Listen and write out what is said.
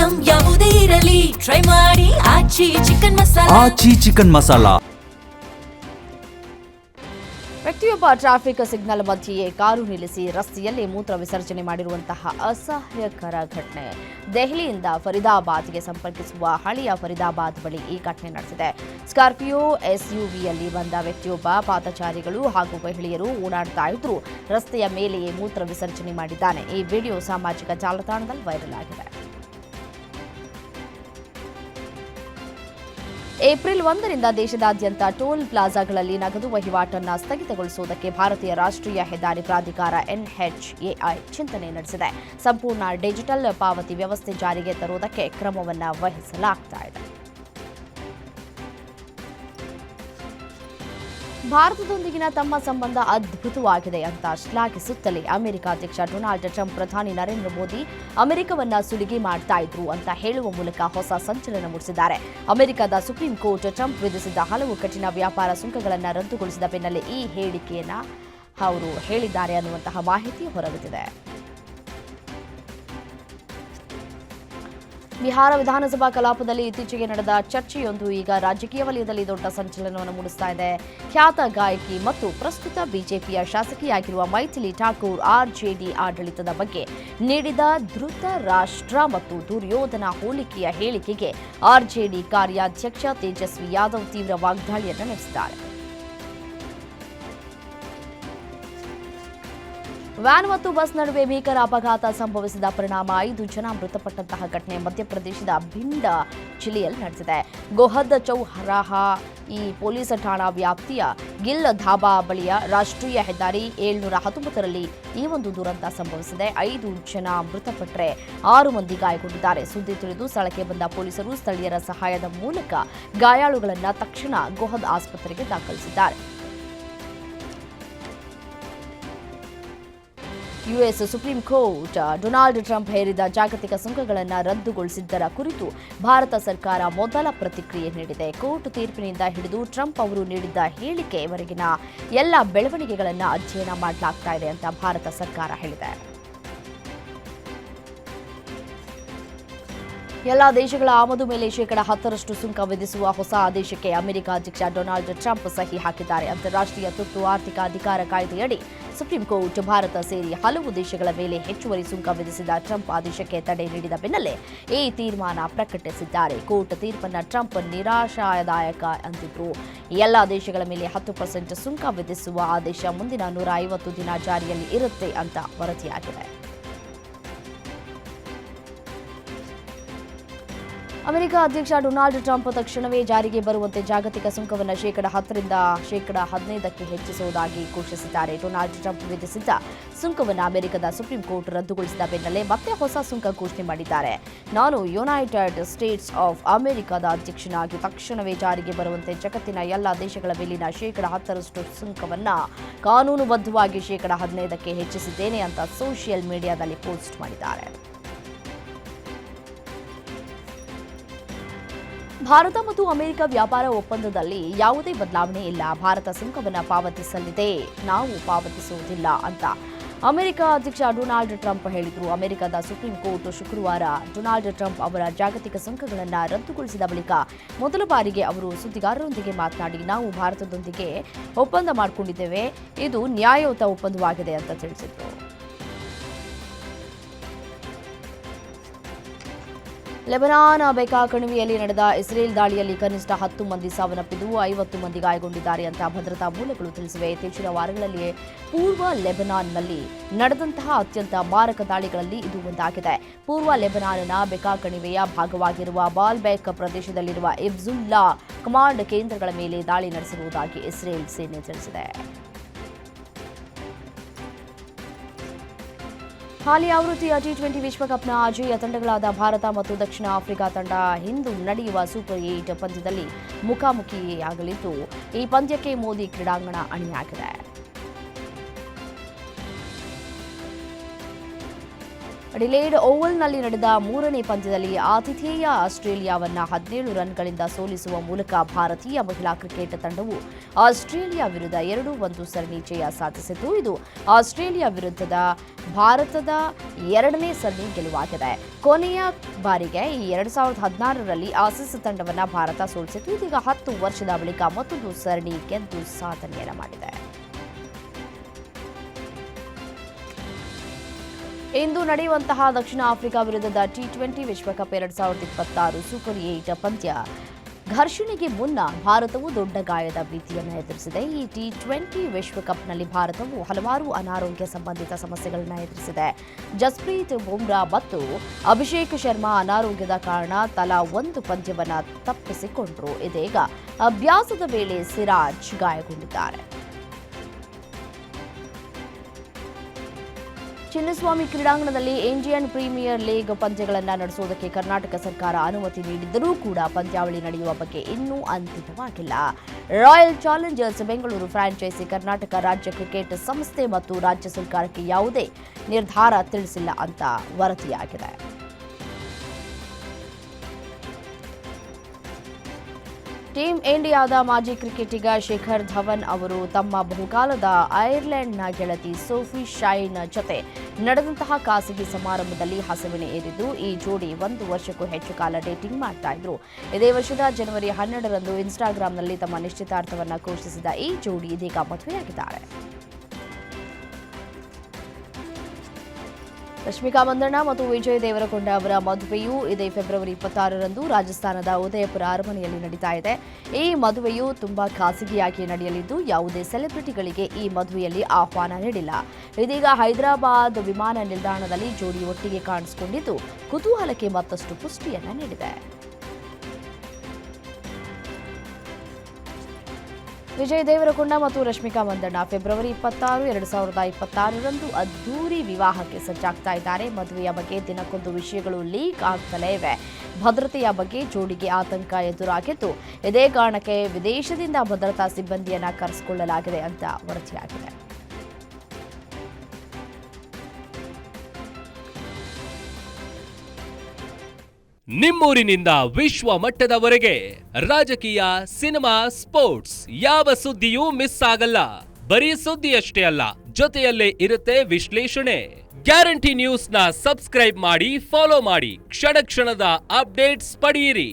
Item ಯಾವುದೇ ಇರಲಿ try ಮಾಡಿ ಆಚಿ ಚಿಕನ್ ಮಸಾಲಾ. ವ್ಯಕ್ತಿಯೊಬ್ಬ ಟ್ರಾಫಿಕ್ ಸಿಗ್ನಲ್ ಮಧ್ಯೆಯೇ ಕಾರು ನಿಲ್ಲಿಸಿ ರಸ್ತೆಯಲ್ಲಿ ಮೂತ್ರ ವಿಸರ್ಜನೆ ಮಾಡಿರುವಂತಹ ಅಸಹ್ಯಕರ ಘಟನೆ. ದೆಹಲಿಯಿಂದ ಫರೀದಾಬಾದ್ಗೆ ಸಂಪರ್ಕಿಸುವ ಹಳೆಯ ಫರೀದಾಬಾದ್ ಬಳಿ ಈ ಘಟನೆ ನಡೆದಿದೆ. ಸ್ಕಾರ್ಪಿಯೋ ಎಸ್ಯುವಿಯಲ್ಲಿ ಬಂದ ವ್ಯಕ್ತಿಯೊಬ್ಬ ಪಾದಚಾರಿಗಳು ಹಾಗೂ ಮಹಿಳೆಯರು ಓಡಾಡ್ತಾ ಇದ್ರು ರಸ್ತೆಯ ಮೇಲೆಯೇ ಮೂತ್ರ ವಿಸರ್ಜನೆ ಮಾಡಿದ್ದಾನೆ. ಈ ವಿಡಿಯೋ ಸಾಮಾಜಿಕ ಜಾಲತಾಣದಲ್ಲಿ ವೈರಲ್ ಆಗಿದೆ. ಏಪ್ರಿಲ್ 1ರಿಂದ ದೇಶದಾದ್ಯಂತ ಟೋಲ್ ಪ್ಲಾಜಾಗಳಲ್ಲಿ ನಗದು ವಹಿವಾಟನ್ನು ಸ್ಥಗಿತಗೊಳಿಸುವುದಕ್ಕೆ ಭಾರತೀಯ ರಾಷ್ಟ್ರೀಯ ಹೆದ್ದಾರಿ ಪ್ರಾಧಿಕಾರ NHAI ಚಿಂತನೆ ನಡೆಸಿದೆ. ಸಂಪೂರ್ಣ ಡಿಜಿಟಲ್ ಪಾವತಿ ವ್ಯವಸ್ಥೆ ಜಾರಿಗೆ ತರುವುದಕ್ಕೆ ಕ್ರಮವನ್ನು ವಹಿಸಲಾಗ್ತಾ ಇದೆ. ಭಾರತದೊಂದಿಗಿನ ತಮ್ಮ ಸಂಬಂಧ ಅದ್ಭುತವಾಗಿದೆ ಅಂತ ಶ್ಲಾಘಿಸುತ್ತಲೇ ಅಮೆರಿಕ ಅಧ್ಯಕ್ಷ ಡೊನಾಲ್ಡ್ ಟ್ರಂಪ್ ಪ್ರಧಾನಿ ನರೇಂದ್ರ ಮೋದಿ ಅಮೆರಿಕವನ್ನ ಸುಲಿಗೆ ಮಾಡ್ತಾ ಇದ್ರು ಅಂತ ಹೇಳುವ ಮೂಲಕ ಹೊಸ ಸಂಚಲನ ಮೂಡಿಸಿದ್ದಾರೆ. ಅಮೆರಿಕದ ಸುಪ್ರೀಂ ಕೋರ್ಟ್ ಟ್ರಂಪ್ ವಿಧಿಸಿದ್ದ ಹಲವು ಕಠಿಣ ವ್ಯಾಪಾರ ಸುಂಕಗಳನ್ನು ರದ್ದುಗೊಳಿಸಿದ ಬೆನ್ನಲ್ಲೇ ಈ ಹೇಳಿಕೆಯನ್ನ ಅವರು ಹೇಳಿದ್ದಾರೆ ಅನ್ನುವಂತಹ ಮಾಹಿತಿ ಹೊರಬಿದ್ದಿದೆ. ಬಿಹಾರ ವಿಧಾನಸಭಾ ಕಲಾಪದಲ್ಲಿ ಇತ್ತೀಚೆಗೆ ನಡೆದ ಚರ್ಚೆಯೊಂದು ಈಗ ರಾಜಕೀಯ ವಲಯದಲ್ಲಿ ದೊಡ್ಡ ಸಂಚಲನವನ್ನು ಮೂಡಿಸ್ತಾ ಇದೆ. ಖ್ಯಾತ ಗಾಯಕಿ ಮತ್ತು ಪ್ರಸ್ತುತ ಬಿಜೆಪಿಯ ಶಾಸಕಿಯಾಗಿರುವ ಮೈಥಿಲಿ ಠಾಕೂರ್ ಆರ್ಜೆಡಿ ಆಡಳಿತದ ಬಗ್ಗೆ ನೀಡಿದ ಧೃತ ರಾಷ್ಟ್ರ ಮತ್ತು ದುರ್ಯೋಧನ ಹೋಲಿಕೆಯ ಹೇಳಿಕೆಗೆ ಆರ್ಜೆಡಿ ಕಾರ್ಯಾಧ್ಯಕ್ಷ ತೇಜಸ್ವಿ ಯಾದವ್ ತೀವ್ರ ವಾಗ್ದಾಳಿಯನ್ನು ನಡೆಸಿದ್ದಾರೆ. ವ್ಯಾನ್ ಮತ್ತು ಬಸ್ ನಡುವೆ ಭೀಕರ ಅಪಘಾತ ಸಂಭವಿಸಿದ ಪರಿಣಾಮ 5 ಜನ ಮೃತಪಟ್ಟಂತಹ ಘಟನೆ ಮಧ್ಯಪ್ರದೇಶದ ಭಿಂಡ ಜಿಲ್ಲೆಯಲ್ಲಿ ನಡೆದಿದೆ. ಗೋಹದ್ ಚೌರಾಹಾ ಈ ಪೊಲೀಸ್ ಠಾಣಾ ವ್ಯಾಪ್ತಿಯ ಗಿಲ್ ಧಾಬಾ ಬಳಿಯ ರಾಷ್ಟ್ರೀಯ ಹೆದ್ದಾರಿ 719ರಲ್ಲಿ ಈ ಒಂದು ದುರಂತ ಸಂಭವಿಸಿದೆ. 5 ಜನ ಮೃತಪಟ್ಟರೆ 6 ಮಂದಿ ಗಾಯಗೊಂಡಿದ್ದಾರೆ. ಸುದ್ದಿ ತಿಳಿದು ಸ್ಥಳಕ್ಕೆ ಬಂದ ಪೊಲೀಸರು ಸ್ಥಳೀಯರ ಸಹಾಯದ ಮೂಲಕ ಗಾಯಾಳುಗಳನ್ನು ತಕ್ಷಣ ಗೋಹದ್ ಆಸ್ಪತ್ರೆಗೆ ದಾಖಲಿಸಿದ್ದಾರೆ. US supreme court Donald Trump ಹೇರಿದ ಜಾಗತಿಕ ಸುಂಕಗಳನ್ನು ರದ್ದುಗೊಳಿಸಿದ್ದರ ಕುರಿತು ಭಾರತ ಸರ್ಕಾರ ಮೊದಲ ಪ್ರತಿಕ್ರಿಯೆ ನೀಡಿದೆ. ಕೋರ್ಟ್ ತೀರ್ಪಿನಿಂದ ಹಿಡಿದು ಟ್ರಂಪ್ ಅವರು ನೀಡಿದ್ದ ಹೇಳಿಕೆವರೆಗಿನ ಎಲ್ಲ ಬೆಳವಣಿಗೆಗಳನ್ನು ಅಧ್ಯಯನ ಮಾಡಲಾಗ್ತಾ ಇದೆ ಅಂತ ಭಾರತ ಸರ್ಕಾರ ಹೇಳಿದೆ. ಎಲ್ಲ ದೇಶಗಳ ಆಮದು ಮೇಲೆ ಶೇಕಡ 10% ಸುಂಕ ವಿಧಿಸುವ ಹೊಸ ಆದೇಶಕ್ಕೆ ಅಮೆರಿಕ ಅಧ್ಯಕ್ಷ ಡೊನಾಲ್ಡ್ ಟ್ರಂಪ್ ಸಹಿ ಹಾಕಿದ್ದಾರೆ. ಅಂತಾರಾಷ್ಟ್ರೀಯ ತುರ್ತು ಆರ್ಥಿಕ ಅಧಿಕಾರ ಕಾಯ್ದೆಯಡಿ ಸುಪ್ರೀಂ ಕೋರ್ಟ್ ಭಾರತ ಸೇರಿ ಹಲವು ದೇಶಗಳ ಮೇಲೆ ಹೆಚ್ಚುವರಿ ಸುಂಕ ವಿಧಿಸಿದ ಟ್ರಂಪ್ ಆದೇಶಕ್ಕೆ ತಡೆ ನೀಡಿದ ಬೆನ್ನಲ್ಲೇ ಈ ತೀರ್ಮಾನ ಪ್ರಕಟಿಸಿದ್ದಾರೆ. ಕೋರ್ಟ್ ತೀರ್ಪನ್ನು ಟ್ರಂಪ್ ನಿರಾಶಾದಾಯಕ ಅಂದಿದ್ರು. ಎಲ್ಲ ದೇಶಗಳ ಮೇಲೆ 10% ಸುಂಕ ವಿಧಿಸುವ ಆದೇಶ ಮುಂದಿನ 150 ದಿನ ಜಾರಿಯಲ್ಲಿ ಇರುತ್ತೆ ಅಂತ ವರದಿಯಾಗಿದೆ. ಅಮೆರಿಕ ಅಧ್ಯಕ್ಷ ಡೊನಾಲ್ಡ್ ಟ್ರಂಪ್ ತಕ್ಷಣವೇ ಜಾರಿಗೆ ಬರುವಂತೆ ಜಾಗತಿಕ ಸುಂಕವನ್ನು ಶೇಕಡ 10ರಿಂದ ಶೇಕಡ 15ಕ್ಕೆ ಹೆಚ್ಚಿಸುವುದಾಗಿ ಘೋಷಿಸಿದ್ದಾರೆ. ಡೊನಾಲ್ಡ್ ಟ್ರಂಪ್ ವಿಧಿಸಿದ್ದ ಸುಂಕವನ್ನು ಅಮೆರಿಕದ ಸುಪ್ರೀಂ ಕೋರ್ಟ್ ರದ್ದುಗೊಳಿಸಿದ ಬೆನ್ನಲ್ಲೇ ಮತ್ತೆ ಹೊಸ ಸುಂಕ ಘೋಷಣೆ ಮಾಡಿದ್ದಾರೆ. ನಾನು ಯುನೈಟೆಡ್ ಸ್ಟೇಟ್ಸ್ ಆಫ್ ಅಮೆರಿಕದ ಅಧ್ಯಕ್ಷನಾಗಿ ತಕ್ಷಣವೇ ಜಾರಿಗೆ ಬರುವಂತೆ ಜಗತ್ತಿನ ಎಲ್ಲ ದೇಶಗಳ ಮೇಲಿನ ಶೇಕಡ 10ರಷ್ಟು ಸುಂಕವನ್ನು ಕಾನೂನುಬದ್ಧವಾಗಿ ಶೇಕಡ 15ಕ್ಕೆ ಹೆಚ್ಚಿಸಿದ್ದೇನೆ ಅಂತ ಸೋಷಿಯಲ್ ಮೀಡಿಯಾದಲ್ಲಿ ಪೋಸ್ಟ್ ಮಾಡಿದ್ದಾರೆ. ಭಾರತ ಮತ್ತು ಅಮೆರಿಕ ವ್ಯಾಪಾರ ಒಪ್ಪಂದದಲ್ಲಿ ಯಾವುದೇ ಬದಲಾವಣೆ ಇಲ್ಲ. ಭಾರತ ಸುಂಕವನ್ನು ಪಾವತಿಸಲಿದೆ, ನಾವು ಪಾವತಿಸುವುದಿಲ್ಲ ಅಂತ ಅಮೆರಿಕ ಅಧ್ಯಕ್ಷ ಡೊನಾಲ್ಡ್ ಟ್ರಂಪ್ ಹೇಳಿದರು. ಅಮೆರಿಕದ ಸುಪ್ರೀಂ ಕೋರ್ಟ್ ಶುಕ್ರವಾರ ಡೊನಾಲ್ಡ್ ಟ್ರಂಪ್ ಅವರ ಜಾಗತಿಕ ಸುಂಕಗಳನ್ನು ರದ್ದುಗೊಳಿಸಿದ ಬಳಿಕ ಮೊದಲ ಬಾರಿಗೆ ಅವರು ಸುದ್ದಿಗಾರರೊಂದಿಗೆ ಮಾತನಾಡಿ, ನಾವು ಭಾರತದೊಂದಿಗೆ ಒಪ್ಪಂದ ಮಾಡಿಕೊಂಡಿದ್ದೇವೆ, ಇದು ನ್ಯಾಯಯುತ ಒಪ್ಪಂದವಾಗಿದೆ ಅಂತ ತಿಳಿಸಿದರು. ಲೆಬನಾನ್ ಬೆಕಾ ಕಣಿವೆಯಲ್ಲಿ ನಡೆದ ಇಸ್ರೇಲ್ ದಾಳಿಯಲ್ಲಿ ಕನಿಷ್ಠ 10 ಮಂದಿ ಸಾವನ್ನಪ್ಪಿದ್ದು 50 ಮಂದಿ ಗಾಯಗೊಂಡಿದ್ದಾರೆ ಅಂತ ಭದ್ರತಾ ಮೂಲಗಳು ತಿಳಿಸಿವೆ. ಇತ್ತೀಚಿನ ವಾರಗಳಲ್ಲಿ ಪೂರ್ವ ಲೆಬನಾನ್ನಲ್ಲಿ ನಡೆದಂತಹ ಅತ್ಯಂತ ಮಾರಕ ದಾಳಿಗಳಲ್ಲಿ ಇದು ಒಂದಾಗಿದೆ. ಪೂರ್ವ ಲೆಬನಾನ್ನ ಬೆಕಾ ಕಣಿವೆಯ ಭಾಗವಾಗಿರುವ ಬಾಲ್ಬೆಕ್ ಪ್ರದೇಶದಲ್ಲಿರುವ ಇಬ್ಜುಲ್ಲಾ ಕಮಾಂಡ್ ಕೇಂದ್ರಗಳ ಮೇಲೆ ದಾಳಿ ನಡೆಸಿರುವುದಾಗಿ ಇಸ್ರೇಲ್ ಸೇನೆ ತಿಳಿಸಿದೆ. ಹಾಲಿ ಆವೃತ್ತಿಯ ಟಿ20 ವಿಶ್ವಕಪ್ನ ಅಜೇಯ ತಂಡಗಳಾದ ಭಾರತ ಮತ್ತು ದಕ್ಷಿಣ ಆಫ್ರಿಕಾ ತಂಡ ಇಂದು ನಡೆಯುವ ಸೂಪರ್ 8 ಪಂದ್ಯದಲ್ಲಿ ಮುಖಾಮುಖಿಯಾಗಲಿದ್ದು ಈ ಪಂದ್ಯಕ್ಕೆ ಮೋದಿ ಕ್ರೀಡಾಂಗಣ ಅಣಿಯಾಗಿದೆ. ಅಡಿಲೇಡ್ ಓವಲ್ನಲ್ಲಿ ನಡೆದ ಮೂರನೇ ಪಂದ್ಯದಲ್ಲಿ ಆತಿಥೇಯ ಆಸ್ಟ್ರೇಲಿಯಾವನ್ನ 17 ರನ್ಗಳಿಂದ ಸೋಲಿಸುವ ಮೂಲಕ ಭಾರತೀಯ ಮಹಿಳಾ ಕ್ರಿಕೆಟ್ ತಂಡವು ಆಸ್ಟ್ರೇಲಿಯಾ ವಿರುದ್ಧ 2-1 ಸರಣಿ ಜಯ ಸಾಧಿಸಿತು. ಇದು ಆಸ್ಟ್ರೇಲಿಯಾ ವಿರುದ್ಧದ ಭಾರತದ 2ನೇ ಸರಣಿ ಗೆಲುವಾಗಿದೆ. ಕೊನೆಯ ಬಾರಿಗೆ ಈ 2016ರಲ್ಲಿ ಆಸೀಸ್ ತಂಡವನ್ನ ಭಾರತ ಸೋಲಿಸಿತು. ಇದೀಗ 10 ವರ್ಷದ ಬಳಿಕ ಮತ್ತೊಂದು ಸರಣಿ ಗೆದ್ದು ಸಾಧನೆಯನ್ನು ಮಾಡಿದೆ. ಇಂದು ನಡೆಯುವಂತಹ ದಕ್ಷಿಣ ಆಫ್ರಿಕಾ ವಿರುದ್ಧದ ಟಿ20 ವಿಶ್ವಕಪ್ 2026 ಸೂಪರ್ 8 ಪಂದ್ಯ ಘರ್ಷಣೆಗೆ ಮುನ್ನ ಭಾರತವು ದೊಡ್ಡ ಗಾಯದ ಭೀತಿಯನ್ನು ಎದುರಿಸಿದೆ. ಈ ಟಿ20 ವಿಶ್ವಕಪ್ನಲ್ಲಿ ಭಾರತವು ಹಲವಾರು ಅನಾರೋಗ್ಯ ಸಂಬಂಧಿತ ಸಮಸ್ಯೆಗಳನ್ನು ಎದುರಿಸಿದೆ. ಜಸ್ಪ್ರೀತ್ ಬುಮ್ರಾ ಮತ್ತು ಅಭಿಷೇಕ್ ಶರ್ಮಾ ಅನಾರೋಗ್ಯದ ಕಾರಣ ತಲಾ ಒಂದು ಪಂದ್ಯವನ್ನು ತಪ್ಪಿಸಿಕೊಂಡರು. ಇದೀಗ ಅಭ್ಯಾಸದ ವೇಳೆ ಸಿರಾಜ್ ಗಾಯಗೊಂಡಿದ್ದಾರೆ. ಚಿನ್ನಸ್ವಾಮಿ ಕ್ರೀಡಾಂಗಣದಲ್ಲಿ ಇಂಡಿಯನ್ ಪ್ರೀಮಿಯರ್ ಲೀಗ್ ಪಂದ್ಯಗಳನ್ನು ನಡೆಸುವುದಕ್ಕೆ ಕರ್ನಾಟಕ ಸರ್ಕಾರ ಅನುಮತಿ ನೀಡಿದ್ದರೂ ಕೂಡ ಪಂದ್ಯಾವಳಿ ನಡೆಯುವ ಬಗ್ಗೆ ಇನ್ನೂ ಅಂತಿಮವಾಗಿಲ್ಲ. Royal Challengers Bengaluru franchise Karnataka ರಾಜ್ಯ ಕ್ರಿಕೆಟ್ ಸಂಸ್ಥೆ ಮತ್ತು ರಾಜ್ಯ ಸರ್ಕಾರಕ್ಕೆ ಯಾವುದೇ ನಿರ್ಧಾರ ತಿಳಿಸಿಲ್ಲ ಅಂತ ವರದಿಯಾಗಿದೆ. ಟೀಂ ಇಂಡಿಯಾದ ಮಾಜಿ ಕ್ರಿಕೆಟಿಗ ಶಿಖರ್ ಧವನ್ ಅವರು ತಮ್ಮ ಬಹುಕಾಲದ ಐರ್ಲೆಂಡ್ನ ಗೆಳತಿ ಸೋಫಿ ಶೈನ್ ಜೊತೆ ನಡೆದಂತಹ ಖಾಸಗಿ ಸಮಾರಂಭದಲ್ಲಿ ಹಸೆಮಣೆ ಏರಿದ್ದು ಈ ಜೋಡಿ 1 ವರ್ಷಕ್ಕೂ ಹೆಚ್ಚು ಕಾಲ ಡೇಟಿಂಗ್ ಮಾಡ್ತಾ ಇದ್ರು. ಇದೇ ವರ್ಷದ ಜನವರಿ 12ರಂದು ಇನ್ಸ್ಟಾಗ್ರಾಂನಲ್ಲಿ ತಮ್ಮ ನಿಶ್ಚಿತಾರ್ಥವನ್ನು ಘೋಷಿಸಿದ ಈ ಜೋಡಿ ಇದೀಗ ಮದುವೆಯಾಗಿದ್ದಾರೆ. ರಶ್ಮಿಕಾ ಮಂದಣ್ಣ ಮತ್ತು ವಿಜಯ್ ದೇವರಕೊಂಡ ಅವರ ಮದುವೆಯು ಇದೇ ಫೆಬ್ರವರಿ 26ರಂದು ರಾಜಸ್ಥಾನದ ಉದಯಪುರ ಅರಮನೆಯಲ್ಲಿ ನಡೀತಾ ಇದೆ. ಈ ಮದುವೆಯು ತುಂಬಾ ಖಾಸಗಿಯಾಗಿ ನಡೆಯಲಿದ್ದು ಯಾವುದೇ ಸೆಲೆಬ್ರಿಟಿಗಳಿಗೆ ಈ ಮದುವೆಯಲ್ಲಿ ಆಹ್ವಾನ ನೀಡಿಲ್ಲ. ಇದೀಗ ಹೈದರಾಬಾದ್ ವಿಮಾನ ನಿಲ್ದಾಣದಲ್ಲಿ ಜೋಡಿ ಒಟ್ಟಿಗೆ ಕಾಣಿಸಿಕೊಂಡಿದ್ದು ಕುತೂಹಲಕ್ಕೆ ಮತ್ತಷ್ಟು ಪುಷ್ಟಿಯನ್ನ ನೀಡಿದೆ. ವಿಜಯ್ ದೇವರಕೊಂಡ ಮತ್ತು ರಶ್ಮಿಕಾ ಮಂದಣ್ಣ ಫೆಬ್ರವರಿ 26, 2026ರಂದು ಅದ್ದೂರಿ ವಿವಾಹಕ್ಕೆ ಸಜ್ಜಾಗ್ತಾ ಇದ್ದಾರೆ. ಮದುವೆಯ ಬಗ್ಗೆ ದಿನಕ್ಕೊಂದು ವಿಷಯಗಳು ಲೀಕ್ ಆಗ್ತಲೇ ಇವೆ. ಭದ್ರತೆಯ ಬಗ್ಗೆ ಜೋಡಿಗೆ ಆತಂಕ ಎದುರಾಗಿದ್ದು ಇದೇ ಕಾರಣಕ್ಕೆ ವಿದೇಶದಿಂದ ಭದ್ರತಾ ಸಿಬ್ಬಂದಿಯನ್ನ ಕರೆಸಿಕೊಳ್ಳಲಾಗಿದೆ ಅಂತ ವರದಿಯಾಗಿದೆ. ನಿಮ್ಮೂರಿನಿಂದ ವಿಶ್ವ ಮಟ್ಟದವರೆಗೆ ರಾಜಕೀಯ, ಸಿನಿಮಾ, ಸ್ಪೋರ್ಟ್ಸ್ ಯಾವ ಸುದ್ದಿಯೂ ಮಿಸ್ ಆಗಲ್ಲ. ಬರೀ ಸುದ್ದಿಯಷ್ಟೇ ಅಲ್ಲ, ಜೊತೆಯಲ್ಲೇ ಇರುತ್ತೆ ವಿಶ್ಲೇಷಣೆ. ಗ್ಯಾರಂಟಿ ನ್ಯೂಸ್ನ ಸಬ್ಸ್ಕ್ರೈಬ್ ಮಾಡಿ, ಫಾಲೋ ಮಾಡಿ, ಕ್ಷಣ ಕ್ಷಣದ ಅಪ್ಡೇಟ್ಸ್ ಪಡೆಯಿರಿ.